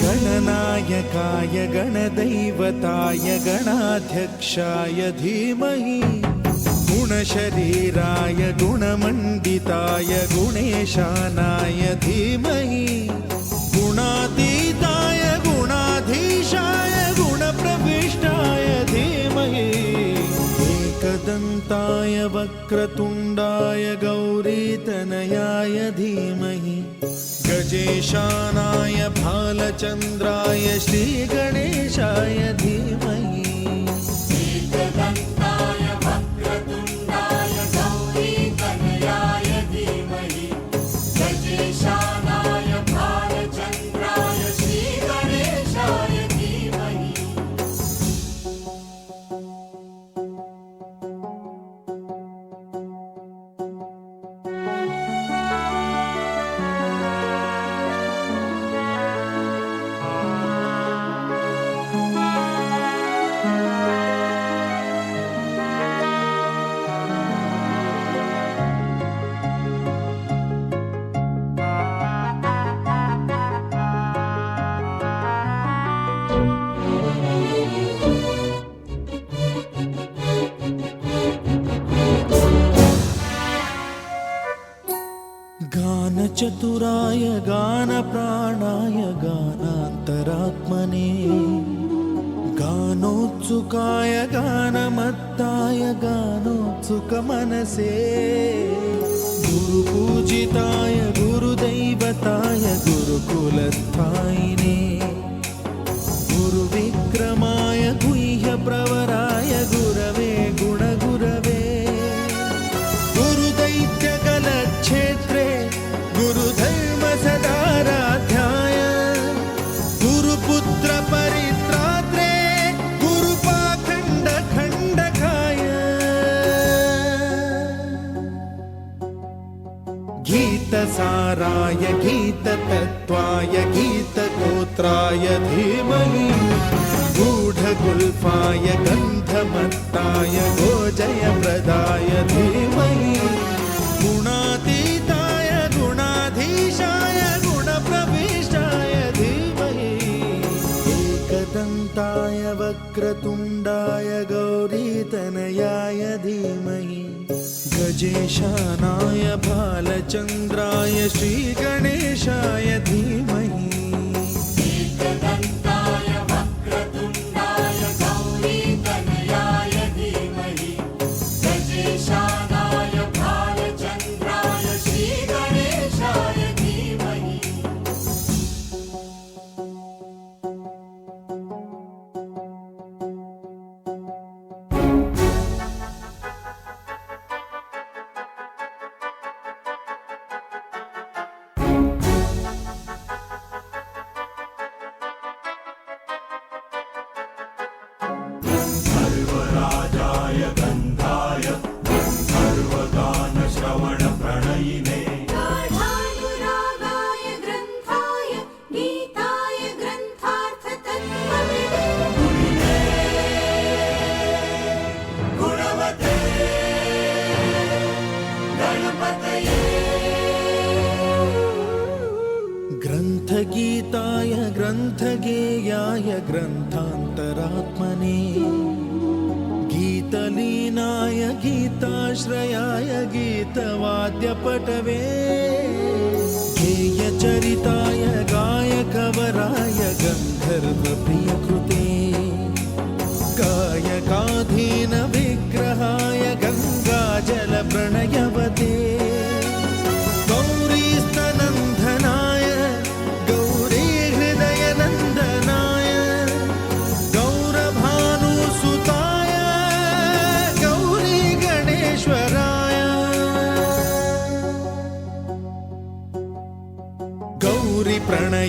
गणनायकाय गणदैवताय गणाध्यक्षाय धीमहि गुणशरीराय गुणमण्डिताय गुणेशानाय धीमहि गुणातीताय गुणाधीशाय गुणप्रविष्टाय धीमहि एकदन्ताय वक्रतुण्डाय गौरीतनयाय धीमहि गजेशानाय भालचन्द्राय श्रीगणेशाय धीमहि एकदन्ताय वक्रतुण्डाय गौरीतनयाय धीमहि गजेशानाय भालचन्द्राय श्रीगणेशाय धीमहि गानचतुराय गानप्राणाय गानान्तरात्मने गानोत्सुकाय गानमत्ताय गानोत्सुकमनसे गुरुपूजिताय गुरुदैवताय गुरुकुलस्थायिने गुरुविक्रमाय गुह्यप्रवराय गुरवे गुणगुरवे गुरुदैत्यकलक्षेत्रे गुरुधर्मसदाराध्याय गुरुपुत्रपरित्रात्रे गुरुपाखण्डखण्डकाय गीतसाराय गीततत्त्वाय गीतगोत्राय धीमहि गूढगुल्फाय गन्धमत्ताय गोजयप्रदाय धीमहि गुणातीताय गुणाधीशाय गुणप्रविष्टाय धीमहि एकदन्ताय वक्रतुण्डाय गौरीतनयाय धीमहि गजेशानाय भालचन्द्राय श्रीगणेशाय धीमहि एकदन्ताय वक्रतुण्डाय गौरीतनयाय धीमहि गजेशानाय भालचन्द्राय श्रीगणेशाय धीमहि सर्वराजाय गन्धाय सर्वगानश्रवणप्रणयिने गाढानुरागाय ग्रन्थाय गीताय ग्रन्थार्थतत्त्वविदे गुणवते गणपतये ग्रन्थगीताय ग्रन्थगेयाय ग्रन्थान्तरात्मने गीतलीनाय गीताश्रयाय गीतवाद्यपटवे गेयचरिताय गायकवराय गन्धर्वप्रियकृते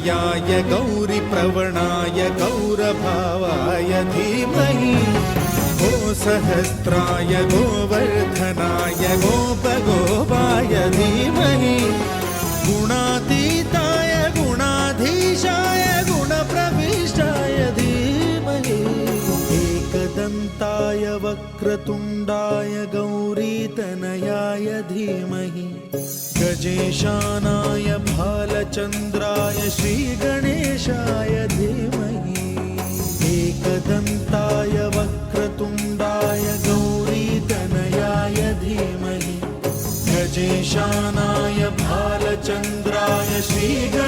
गौरीतनयाय गौरीप्रवणाय गौरभावाय धीमहि गो सहस्राय गोवर्धनाय गोपगोपाय धीमहि गुणातीताय गुणाधीशाय गुणप्रविष्टाय धीमहि एकदन्ताय वक्रतुण्डाय गौरीतनयाय धीमहि गजेशानाय भालचन्द्राय श्रीगणेशाय धीमहि एकदन्ताय वक्रतुण्डाय गौरीतनयाय धीमहि गजेशानाय भालचन्द्राय श्रीगणेशाय